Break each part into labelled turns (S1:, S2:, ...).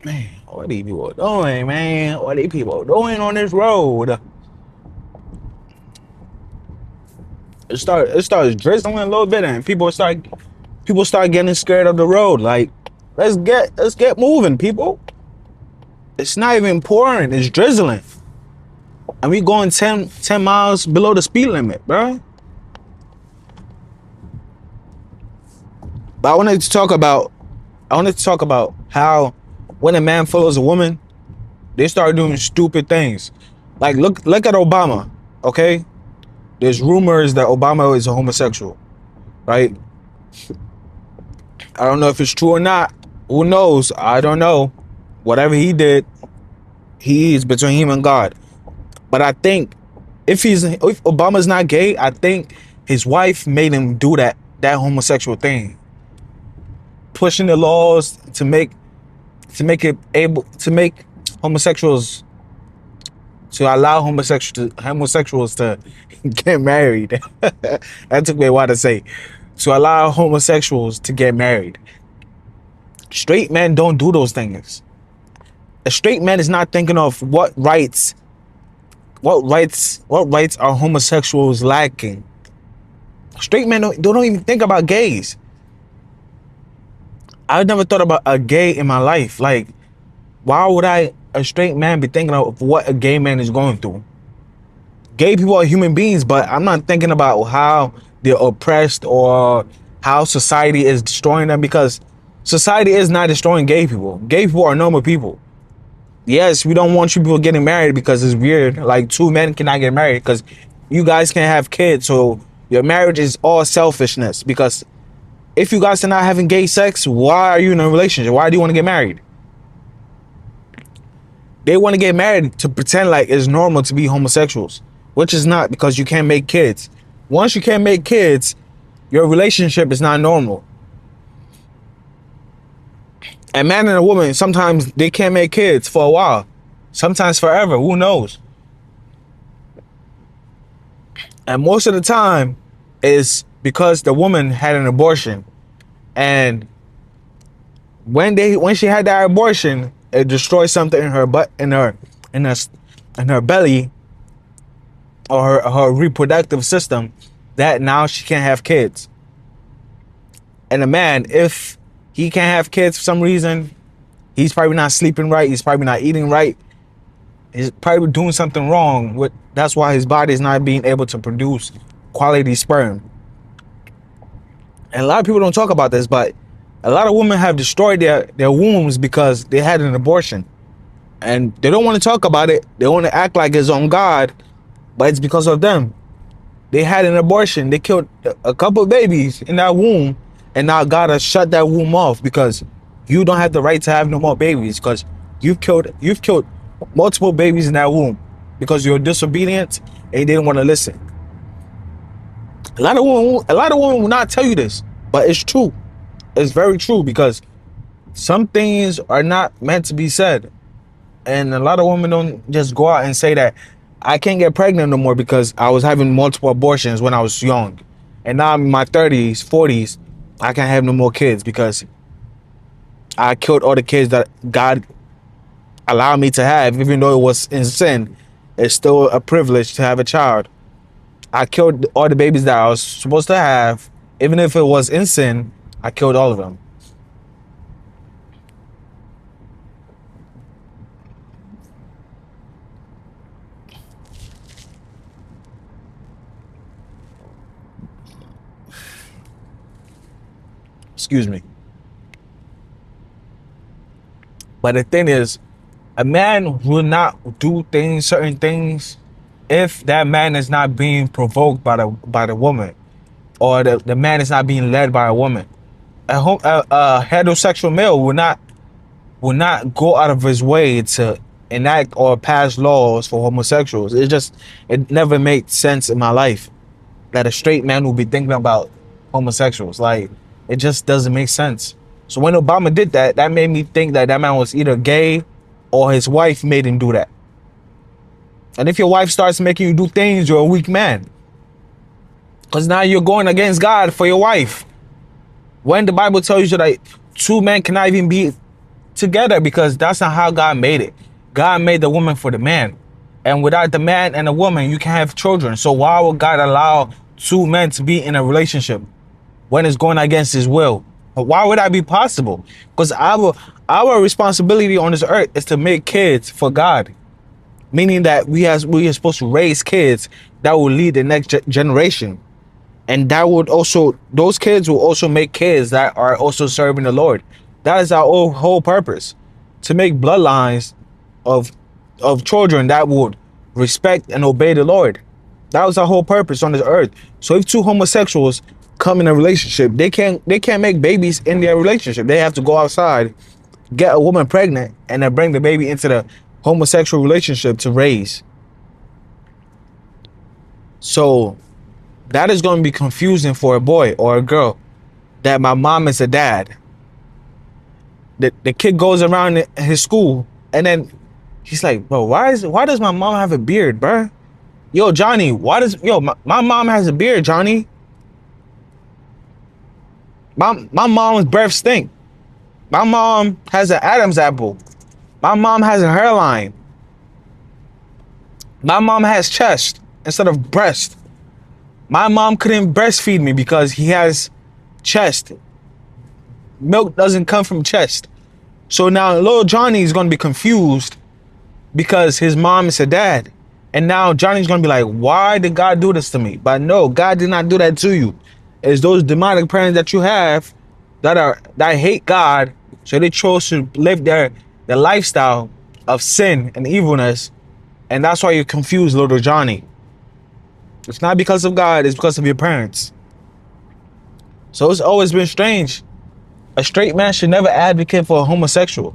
S1: Man, what these people doing, man? What these people doing on this road? It starts drizzling a little bit, and people start getting scared of the road. Like, let's get moving, people. It's not even pouring; it's drizzling, and we going 10 miles below the speed limit, bro. But I wanted to talk about how when a man follows a woman, they start doing stupid things. Like look at Obama, okay? There's rumors that Obama is a homosexual, right? I don't know if it's true or not. Who knows? I don't know. Whatever he did, he is between him and God. But I think if Obama's not gay, I think his wife made him do that homosexual thing, pushing the laws to make homosexuals to allow homosexuals to get married. That took me a while to say. To allow homosexuals to get married. Straight men don't do those things. A straight man is not thinking of what rights are homosexuals lacking. Straight men don't even think about gays. I've never thought about a gay in my life. Like, why would a straight man, be thinking of what a gay man is going through? Gay people are human beings, but I'm not thinking about how they're oppressed or how society is destroying them, because society is not destroying gay people. Gay people are normal people. Yes, we don't want you people getting married because it's weird. Like, two men cannot get married because you guys can't have kids. So your marriage is all selfishness, because if you guys are not having gay sex, why are you in a relationship? Why do you want to get married? They want to get married to pretend like it's normal to be homosexuals, which is not, because you can't make kids. Once you can't make kids, your relationship is not normal. A man and a woman, sometimes they can't make kids for a while, sometimes forever. Who knows? And most of the time is because the woman had an abortion, and when she had that abortion, it destroyed something in her butt, in her belly, or her reproductive system, that now she can't have kids. And a man, if he can't have kids for some reason, he's probably not sleeping right, he's probably not eating right, he's probably doing something wrong with, that's why his body is not being able to produce quality sperm. And a lot of people don't talk about this, but a lot of women have destroyed their wombs because they had an abortion. And they don't want to talk about it. They want to act like it's on God, but it's because of them. They had an abortion. They killed a couple of babies in that womb, and now God has shut that womb off, because you don't have the right to have no more babies, because you've killed multiple babies in that womb because you're disobedient and you didn't want to listen. A lot of women will not tell you this, but it's true. It's very true, because some things are not meant to be said. And a lot of women don't just go out and say that I can't get pregnant no more because I was having multiple abortions when I was young. And now I'm in my 30s, 40s, I can't have no more kids because I killed all the kids that God allowed me to have. Even though it was in sin, it's still a privilege to have a child. I killed all the babies that I was supposed to have. Even if it was in sin, I killed all of them. Excuse me. But the thing is, a man will not do certain things, if that man is not being provoked by the woman, or the man is not being led by a woman. A heterosexual male will not go out of his way to enact or pass laws for homosexuals. It never made sense in my life that a straight man will be thinking about homosexuals. Like, it just doesn't make sense. So when Obama did that, that made me think that man was either gay or his wife made him do that. And if your wife starts making you do things, you're a weak man, because now you're going against God for your wife. When the Bible tells you that two men cannot even be together, because that's not how God made it. God made the woman for the man. And without the man and the woman, you can't have children. So why would God allow two men to be in a relationship when it's going against his will? Why would that be possible? Because our responsibility on this earth is to make kids for God. Meaning that we are supposed to raise kids that will lead the next generation. And that would also, those kids will also make kids that are also serving the Lord. That is our whole purpose. To make bloodlines of children that would respect and obey the Lord. That was our whole purpose on this earth. So if two homosexuals come in a relationship, they can't make babies in their relationship. They have to go outside, get a woman pregnant, and then bring the baby into the homosexual relationship to raise. So that is going to be confusing for a boy or a girl, that my mom is a dad. The kid goes around his school and then he's like, bro, why does my mom have a beard, bro? Yo, Johnny, my mom has a beard, Johnny. My mom's breath stink. My mom has an Adam's apple. My mom has a hairline. My mom has chest instead of breast. My mom couldn't breastfeed me because he has chest. Milk doesn't come from chest. So now little Johnny is going to be confused because his mom is a dad. And now Johnny's going to be like, why did God do this to me? But no, God did not do that to you. It's those demonic parents that you have that hate God. So they chose to live their lifestyle of sin and evilness. And that's why you're confused, little Johnny. It's not because of God, it's because of your parents. So it's always been strange. A straight man should never advocate for a homosexual.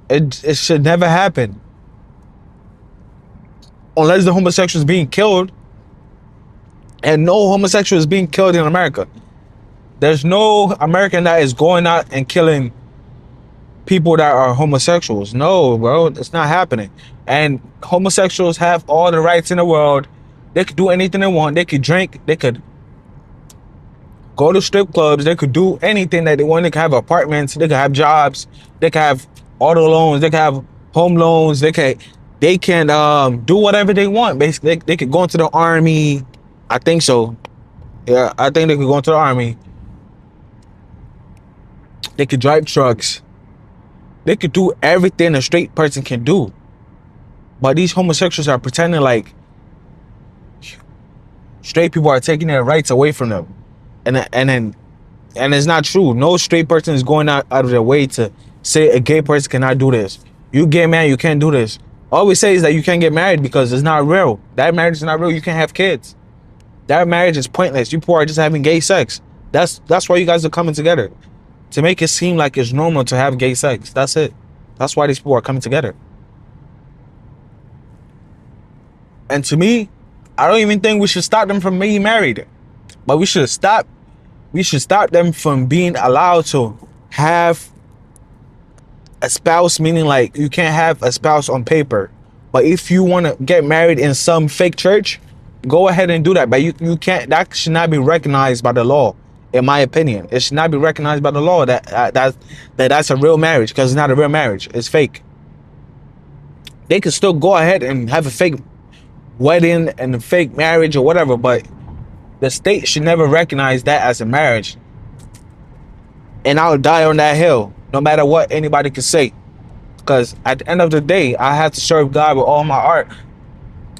S1: It should never happen. Unless the homosexual is being killed. And no homosexual is being killed in America. There's no American that is going out and killing people that are homosexuals. No, bro, it's not happening. And homosexuals have all the rights in the world. They could do anything they want. They could drink. They could go to strip clubs. They could do anything that they want. They could have apartments. They could have jobs. They could have auto loans. They could have home loans. They can do whatever they want. Basically, they could go into the army. I think so. Yeah, I think they could go into the army. They could drive trucks. They could do everything a straight person can do. But these homosexuals are pretending like straight people are taking their rights away from them. And it's not true. No straight person is going out of their way to say a gay person cannot do this. You gay man, you can't do this. All we say is that you can't get married because it's not real. That marriage is not real. You can't have kids. That marriage is pointless. You people are just having gay sex. That's why you guys are coming together. To make it seem like it's normal to have gay sex. That's it. That's why these people are coming together. And to me, I don't even think we should stop them from being married. But we should stop them from being allowed to have a spouse, meaning like you can't have a spouse on paper. But if you want to get married in some fake church, go ahead and do that. But you can't, that should not be recognized by the law, in my opinion. It should not be recognized by the law that's a real marriage, because it's not a real marriage. It's fake. They can still go ahead and have a fake wedding and a fake marriage or whatever, but the state should never recognize that as a marriage. And I'll die on that hill, no matter what anybody can say. Because at the end of the day, I have to serve God with all my heart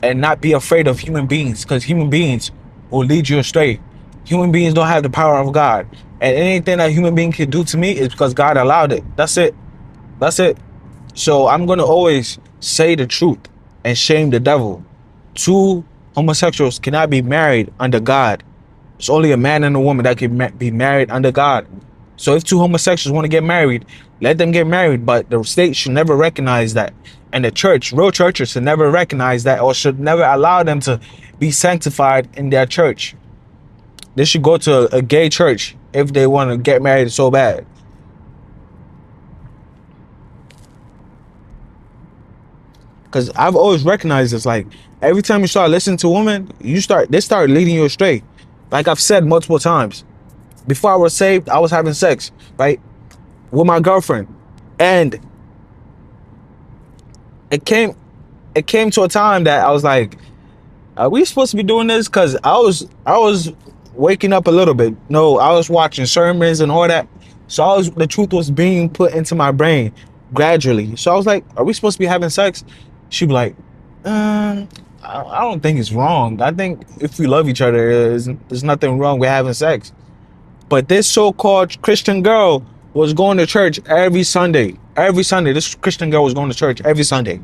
S1: and not be afraid of human beings, because human beings will lead you astray. Human beings don't have the power of God. And anything that human being can do to me is because God allowed it. That's it. That's it. So I'm going to always say the truth and shame the devil. Two homosexuals cannot be married under God. It's only a man and a woman that can be married under God. So if two homosexuals want to get married, let them get married. But the state should never recognize that. And the church, real churches, should never recognize that, or should never allow them to be sanctified in their church. They should go to a gay church if they want to get married so bad. Because I've always recognized this. Like, every time you start listening to women, they start leading you astray. Like I've said multiple times. Before I was saved, I was having sex, right, with my girlfriend. And it came it came to a time that I was like, are we supposed to be doing this? Because I was waking up a little bit. No, I was watching sermons and all that. So the truth was being put into my brain gradually. So I was like, are we supposed to be having sex? She'd be like, I don't think it's wrong. I think if we love each other, there's nothing wrong with having sex. But this so-called Christian girl was going to church every Sunday. Every Sunday, this Christian girl was going to church every Sunday.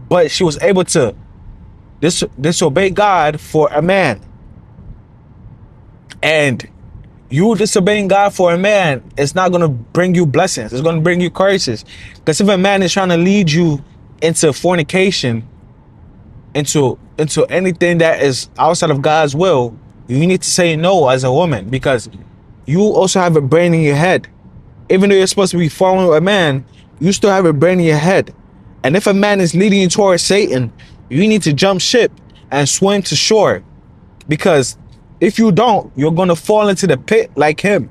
S1: But she was able to disobey God for a man. And you disobeying God for a man, it's not going to bring you blessings. It's going to bring you curses. Because if a man is trying to lead you into fornication, into anything that is outside of God's will, you need to say no as a woman, because you also have a brain in your head. Even though you're supposed to be following a man, you still have a brain in your head. And if a man is leading you towards Satan, you need to jump ship and swim to shore, because if you don't, you're going to fall into the pit like him.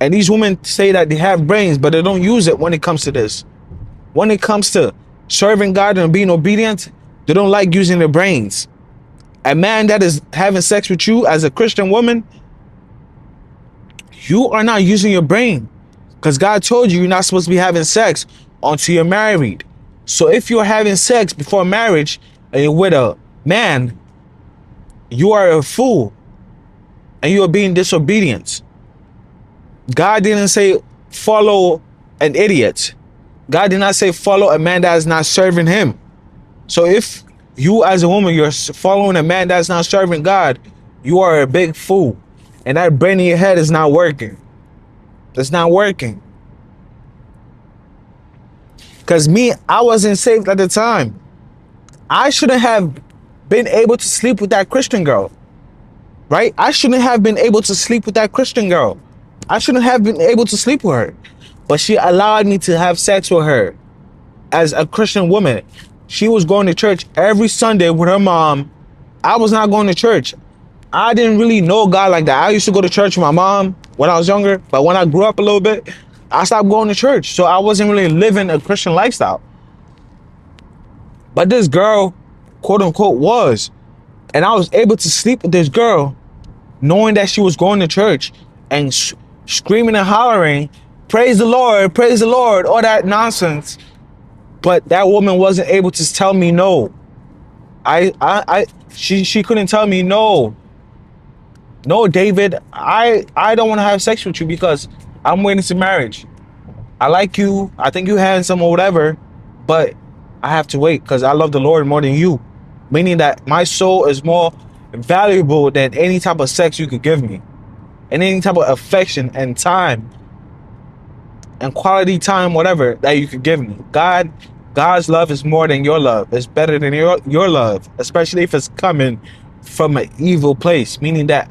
S1: And these women say that they have brains, but they don't use it when it comes to this. When it comes to serving God and being obedient, they don't like using their brains. A man that is having sex with you as a Christian woman, you are not using your brain, because God told you you're not supposed to be having sex until you're married. So if you're having sex before marriage and you're with a man, you are a fool and you are being disobedient. God didn't say follow an idiot. God did not say follow a man that is not serving him. So if you as a woman, you're following a man that's not serving God, you are a big fool. And that brain in your head is not working. It's not working. Because me, I wasn't saved at the time. I shouldn't have been able to sleep with that Christian girl. Right? I shouldn't have been able to sleep with that Christian girl. I shouldn't have been able to sleep with her. But she allowed me to have sex with her as a Christian woman. She was going to church every Sunday with her mom. I was not going to church. I didn't really know God like that. I used to go to church with my mom when I was younger. But when I grew up a little bit, I stopped going to church. So I wasn't really living a Christian lifestyle. But this girl, quote unquote, was. And I was able to sleep with this girl knowing that she was going to church and screaming and hollering, praise the Lord, all that nonsense. But that woman wasn't able to tell me no. She couldn't tell me no. No, David, I don't want to have sex with you because I'm waiting to marriage. I like you. I think you're handsome or whatever, but I have to wait because I love the Lord more than you. Meaning that my soul is more valuable than any type of sex you could give me. And any type of affection and time and quality time, whatever, that you could give me. God's love is more than your love. It's better than your love, especially if it's coming from an evil place. Meaning that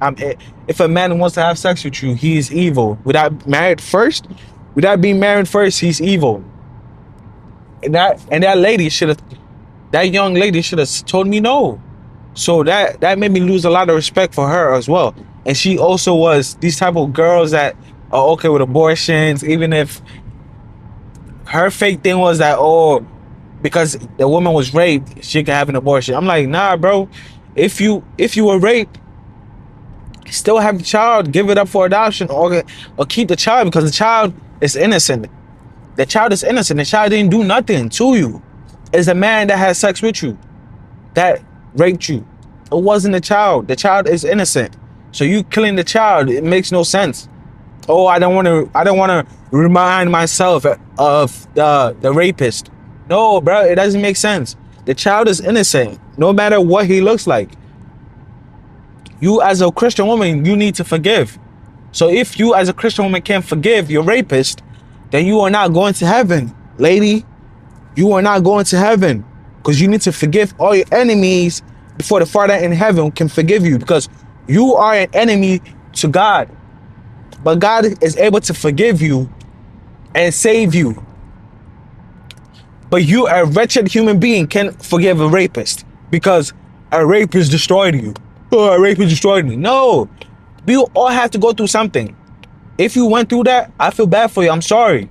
S1: if a man wants to have sex with you, he is evil. Without being married first, he's evil. And that young lady should have told me no. So that made me lose a lot of respect for her as well. And she also was these type of girls that are okay with abortions, even if her fake thing was that, oh, because the woman was raped, she can have an abortion. I'm like, nah, bro. If you were raped, still have the child, give it up for adoption, or keep the child, because the child is innocent. The child is innocent. The child didn't do nothing to you. It's the man that had sex with you that raped you. It wasn't the child. The child is innocent. So you killing the child, it makes no sense. Oh, I don't want to remind myself of the rapist. No, bro, it doesn't make sense. The child is innocent, no matter what he looks like. You as a Christian woman, you need to forgive. So if you as a Christian woman can't forgive your rapist, then you are not going to heaven, lady. You are not going to heaven, because you need to forgive all your enemies before the Father in heaven can forgive you, because you are an enemy to God. But God is able to forgive you and save you. But you, a wretched human being, can't forgive a rapist because a rapist destroyed you. Oh, a rapist destroyed me. No, we all have to go through something. If you went through that, I feel bad for you. I'm sorry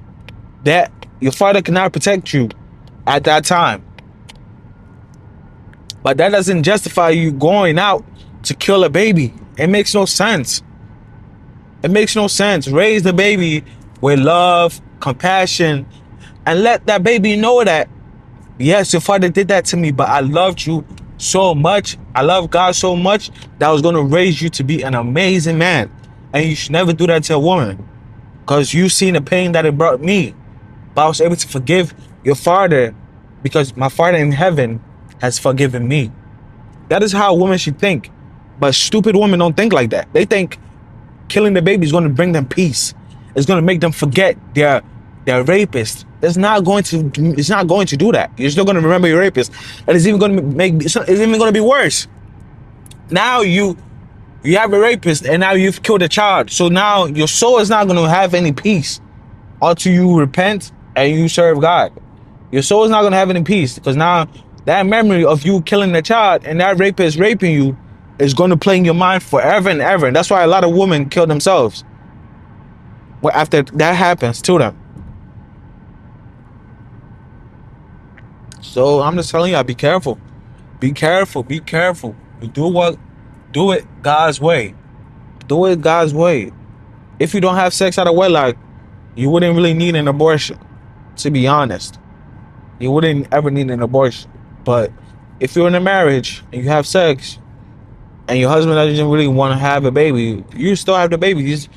S1: that your father cannot protect you at that time. But that doesn't justify you going out to kill a baby. It makes no sense. It makes no sense. Raise the baby with love, compassion, and let that baby know that, yes, your father did that to me, but I loved you so much. I love God so much that I was going to raise you to be an amazing man. And you should never do that to a woman, because you seen the pain that it brought me. But I was able to forgive your father because my father in heaven has forgiven me. That is how women should think. But stupid women don't think like that. They think killing the baby is going to bring them peace. It's going to make them forget their rapist. It's not going to do that. You're still going to remember your rapist. And it's even going to be worse. Now you have a rapist, and now you've killed a child. So now your soul is not going to have any peace until you repent and you serve God. Your soul is not going to have any peace, because now that memory of you killing the child and that rapist raping you is going to play in your mind forever and ever. And that's why a lot of women kill themselves after that happens to them. So I'm just telling y'all, be careful. Be careful. Be careful. Do it God's way. Do it God's way. If you don't have sex out of wedlock, you wouldn't really need an abortion, to be honest. You wouldn't ever need an abortion. But if you're in a marriage and you have sex and your husband doesn't really want to have a baby, you still have the baby. He's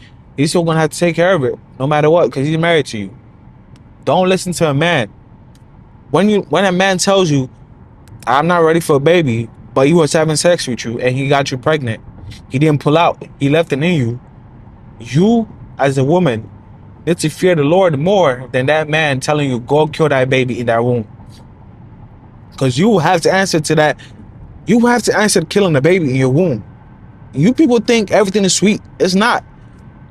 S1: still going to have to take care of it no matter what, because he's married to you. Don't listen to a man. When a man tells you, I'm not ready for a baby, but he was having sex with you and he got you pregnant, he didn't pull out, he left it in you, you as a woman need to fear the Lord more than that man telling you, go kill that baby in that womb. Because you have to answer to that. You have to answer to killing the baby in your womb. You people think everything is sweet. It's not.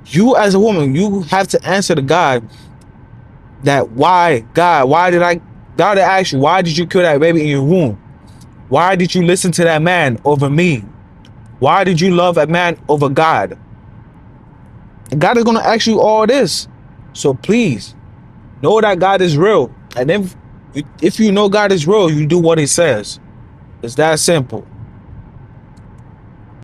S1: You as a woman, you have to answer to God that, why, God, God asked you, why did you kill that baby in your womb? Why did you listen to that man over me? Why did you love a man over God? And God is going to ask you all this. So please, know that God is real. And if you know God is real, you do what he says. It's that simple.